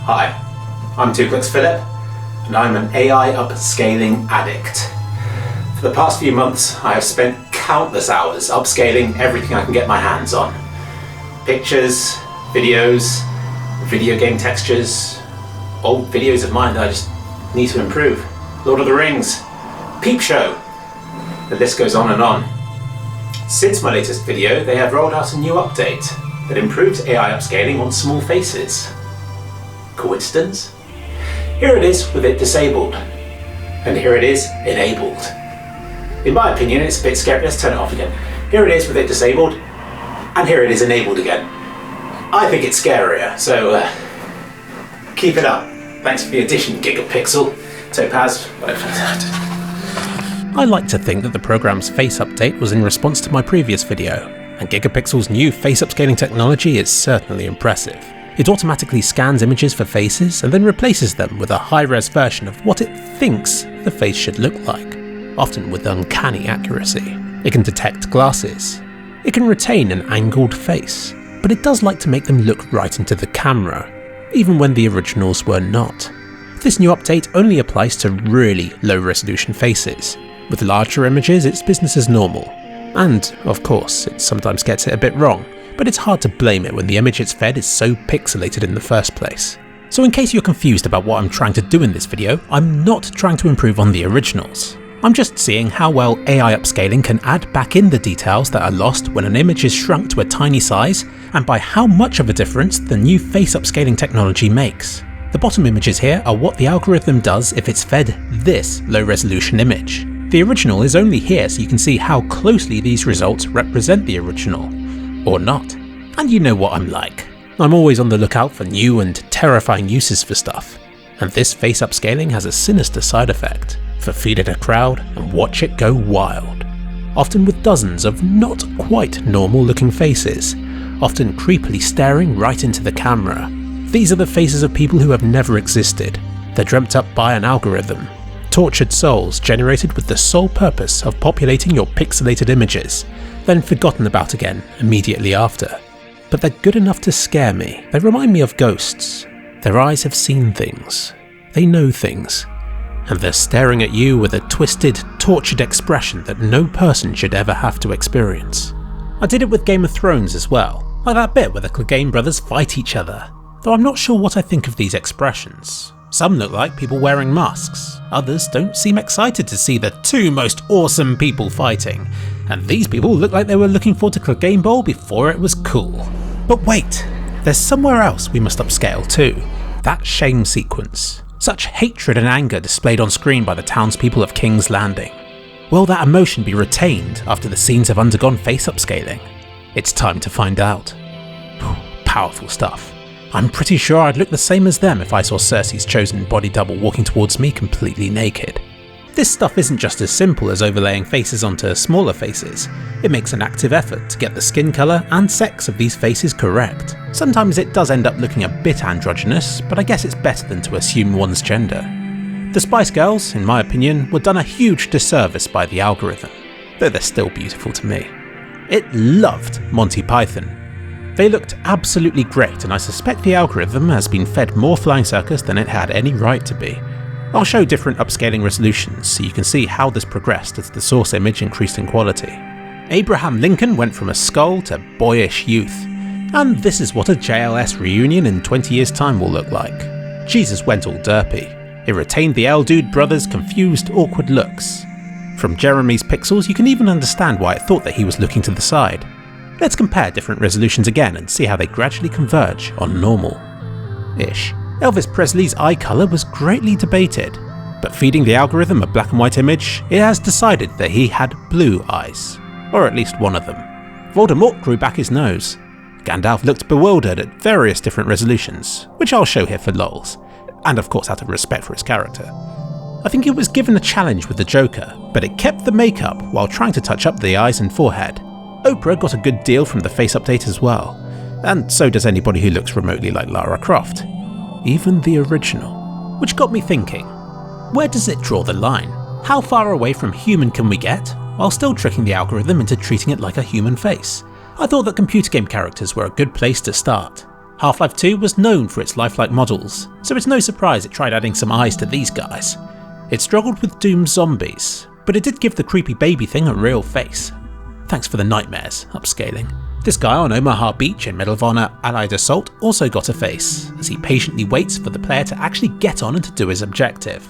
Hi, I'm Philip, and I'm an AI upscaling addict. For the past few months, I have spent countless hours upscaling everything I can get my hands on. Pictures, videos, video game textures, old videos of mine that I just need to improve. Lord of the Rings, Peep Show, the list goes on and on. Since my latest video, they have rolled out a new update that improves AI upscaling on small faces. Coincidence? Here it is with it disabled, and here it is enabled. In my opinion, it's a bit scary. Let's turn it off again. Here it is with it disabled, and here it is enabled again. I think it's scarier, so keep it up. Thanks for the addition, Gigapixel. Topaz. I like to think that the program's face update was in response to my previous video, and Gigapixel's new face upscaling technology is certainly impressive. It automatically scans images for faces and then replaces them with a high-res version of what it thinks the face should look like, often with uncanny accuracy. It can detect glasses. It can retain an angled face, but it does like to make them look right into the camera, even when the originals were not. This new update only applies to really low-resolution faces. With larger images, it's business as normal. And, of course, it sometimes gets it a bit wrong, but it's hard to blame it when the image it's fed is so pixelated in the first place. So in case you're confused about what I'm trying to do in this video, I'm not trying to improve on the originals. I'm just seeing how well AI upscaling can add back in the details that are lost when an image is shrunk to a tiny size, and by how much of a difference the new face upscaling technology makes. The bottom images here are what the algorithm does if it's fed this low-resolution image. The original is only here so you can see how closely these results represent the original. Or not. And you know what I'm like. I'm always on the lookout for new and terrifying uses for stuff. And this face upscaling has a sinister side effect: for feed it a crowd and watch it go wild. Often with dozens of not quite normal looking faces, often creepily staring right into the camera. These are the faces of people who have never existed. They're dreamt up by an algorithm. Tortured souls generated with the sole purpose of populating your pixelated images, then forgotten about again immediately after. But they're good enough to scare me. They remind me of ghosts. Their eyes have seen things. They know things. And they're staring at you with a twisted, tortured expression that no person should ever have to experience. I did it with Game of Thrones as well, like that bit where the Clegane brothers fight each other. Though I'm not sure what I think of these expressions. Some look like people wearing masks, others don't seem excited to see the two most awesome people fighting, and these people look like they were looking forward to Clegane Bowl before it was cool. But wait, there's somewhere else we must upscale too. That shame sequence. Such hatred and anger displayed on screen by the townspeople of King's Landing. Will that emotion be retained after the scenes have undergone face upscaling? It's time to find out. Powerful stuff. I'm pretty sure I'd look the same as them if I saw Cersei's chosen body double walking towards me completely naked. This stuff isn't just as simple as overlaying faces onto smaller faces. It makes an active effort to get the skin colour and sex of these faces correct. Sometimes it does end up looking a bit androgynous, but I guess it's better than to assume one's gender. The Spice Girls, in my opinion, were done a huge disservice by the algorithm, though they're still beautiful to me. It loved Monty Python. They looked absolutely great, and I suspect the algorithm has been fed more Flying Circus than it had any right to be. I'll show different upscaling resolutions so you can see how this progressed as the source image increased in quality. Abraham Lincoln went from a skull to boyish youth, and this is what a JLS reunion in 20 years time will look like. Jesus went all derpy. It retained the L Dude brothers' confused, awkward looks. From Jeremy's pixels you can even understand why it thought that he was looking to the side. Let's compare different resolutions again and see how they gradually converge on normal-ish. Elvis Presley's eye colour was greatly debated, but feeding the algorithm a black and white image, it has decided that he had blue eyes, or at least one of them. Voldemort grew back his nose. Gandalf looked bewildered at various different resolutions, which I'll show here for lols, and of course out of respect for his character. I think it was given a challenge with the Joker, but it kept the makeup while trying to touch up the eyes and forehead. Oprah got a good deal from the face update as well, and so does anybody who looks remotely like Lara Croft. Even the original. Which got me thinking, where does it draw the line? How far away from human can we get, while still tricking the algorithm into treating it like a human face? I thought that computer game characters were a good place to start. Half-Life 2 was known for its lifelike models, so it's no surprise it tried adding some eyes to these guys. It struggled with Doom's zombies, but it did give the creepy baby thing a real face. Thanks for the nightmares, Upscaling. This guy on Omaha Beach in Medal of Honor Allied Assault also got a face, as he patiently waits for the player to actually get on and to do his objective.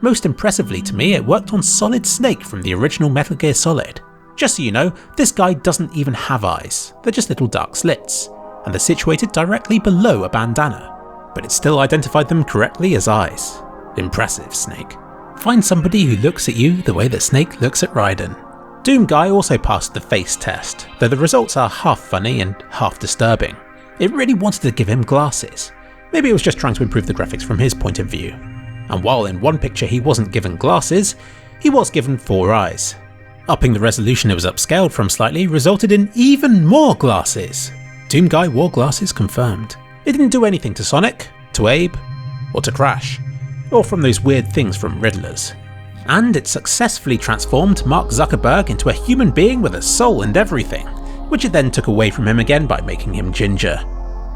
Most impressively to me, it worked on Solid Snake from the original Metal Gear Solid. Just so you know, this guy doesn't even have eyes, they're just little dark slits, and they're situated directly below a bandana, but it still identified them correctly as eyes. Impressive, Snake. Find somebody who looks at you the way that Snake looks at Raiden. Doom Guy also passed the face test, though the results are half funny and half disturbing. It really wanted to give him glasses. Maybe it was just trying to improve the graphics from his point of view. And while in one picture he wasn't given glasses, he was given 4 eyes. Upping the resolution it was upscaled from slightly resulted in even more glasses. Doom Guy wore glasses confirmed. It didn't do anything to Sonic, to Abe, or to Crash, or from those weird things from Riddlers. And it successfully transformed Mark Zuckerberg into a human being with a soul and everything, which it then took away from him again by making him ginger.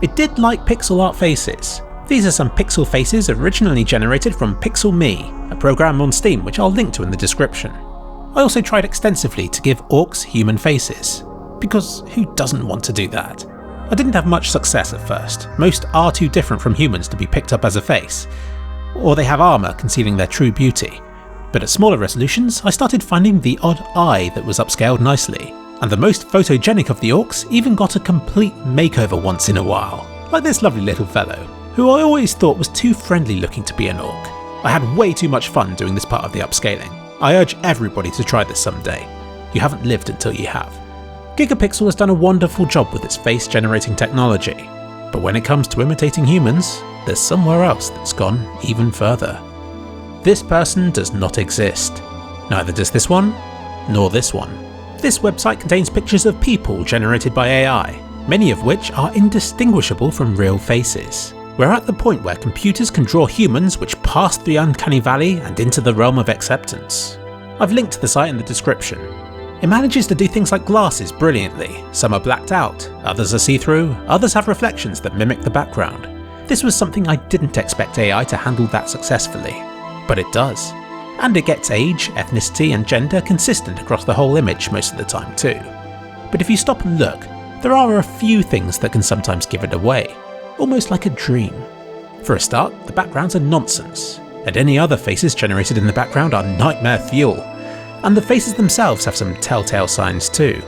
It did like pixel art faces. These are some pixel faces originally generated from Pixel Me, a program on Steam which I'll link to in the description. I also tried extensively to give orcs human faces, because who doesn't want to do that? I didn't have much success at first. Most are too different from humans to be picked up as a face, or they have armour concealing their true beauty. But at smaller resolutions, I started finding the odd eye that was upscaled nicely, and the most photogenic of the orcs even got a complete makeover once in a while, like this lovely little fellow, who I always thought was too friendly looking to be an orc. I had way too much fun doing this part of the upscaling. I urge everybody to try this someday. You haven't lived until you have. Gigapixel has done a wonderful job with its face generating technology, but when it comes to imitating humans, there's somewhere else that's gone even further. This person does not exist. Neither does this one, nor this one. This website contains pictures of people generated by AI, many of which are indistinguishable from real faces. We're at the point where computers can draw humans which pass the uncanny valley and into the realm of acceptance. I've linked to the site in the description. It manages to do things like glasses brilliantly. Some are blacked out, others are see-through, others have reflections that mimic the background. This was something I didn't expect AI to handle that successfully. But it does. And it gets age, ethnicity and gender consistent across the whole image most of the time too. But if you stop and look, there are a few things that can sometimes give it away, almost like a dream. For a start, the backgrounds are nonsense, and any other faces generated in the background are nightmare fuel. And the faces themselves have some telltale signs too.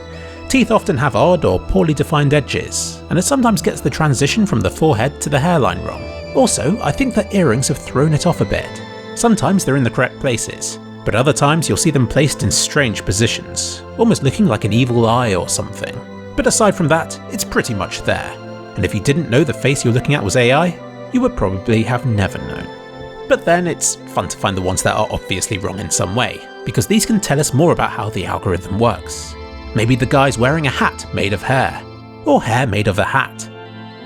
Teeth often have odd or poorly defined edges, and it sometimes gets the transition from the forehead to the hairline wrong. Also, I think that earrings have thrown it off a bit. Sometimes they're in the correct places, but other times you'll see them placed in strange positions, almost looking like an evil eye or something. But aside from that, it's pretty much there. And if you didn't know the face you're looking at was AI, you would probably have never known. But then it's fun to find the ones that are obviously wrong in some way, because these can tell us more about how the algorithm works. Maybe the guy's wearing a hat made of hair, or hair made of a hat.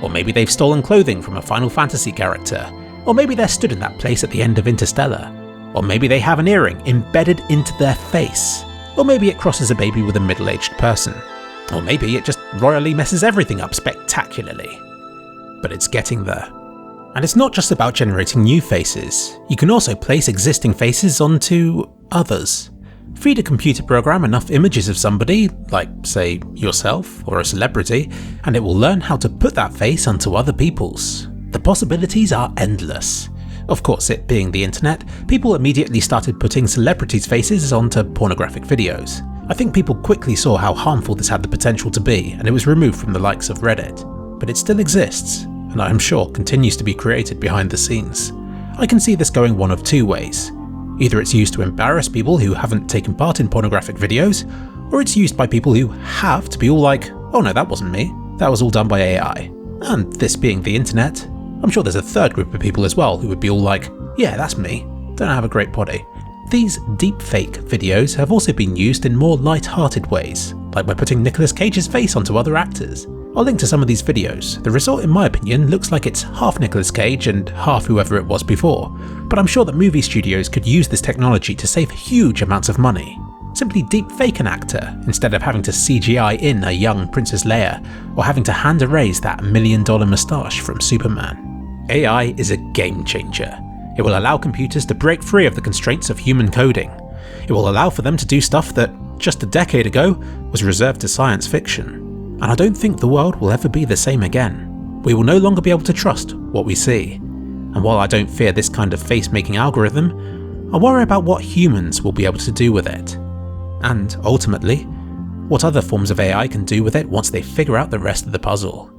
Or maybe they've stolen clothing from a Final Fantasy character. Or maybe they're stood in that place at the end of Interstellar. Or maybe they have an earring embedded into their face. Or maybe it crosses a baby with a middle-aged person. Or maybe it just royally messes everything up spectacularly. But it's getting there. And it's not just about generating new faces. You can also place existing faces onto others. Feed a computer program enough images of somebody, like say yourself or a celebrity, and it will learn how to put that face onto other people's. The possibilities are endless. Of course, it being the internet, people immediately started putting celebrities' faces onto pornographic videos. I think people quickly saw how harmful this had the potential to be, and it was removed from the likes of Reddit. But it still exists, and I am sure continues to be created behind the scenes. I can see this going one of two ways. Either it's used to embarrass people who haven't taken part in pornographic videos, or it's used by people who have to be all like, oh no, that wasn't me, that was all done by AI. And this being the internet, I'm sure there's a third group of people as well who would be all like, yeah, that's me, don't have a great body. These deepfake videos have also been used in more light-hearted ways, like by putting Nicolas Cage's face onto other actors. I'll link to some of these videos. The result, in my opinion, looks like it's half Nicolas Cage and half whoever it was before, but I'm sure that movie studios could use this technology to save huge amounts of money. simply deepfake an actor instead of having to CGI in a young Princess Leia or having to hand erase that $1 million moustache from Superman. AI is a game changer. It will allow computers to break free of the constraints of human coding. It will allow for them to do stuff that, just a decade ago, was reserved to science fiction. And I don't think the world will ever be the same again. We will no longer be able to trust what we see. And while I don't fear this kind of face-making algorithm, I worry about what humans will be able to do with it. And, ultimately, what other forms of AI can do with it once they figure out the rest of the puzzle.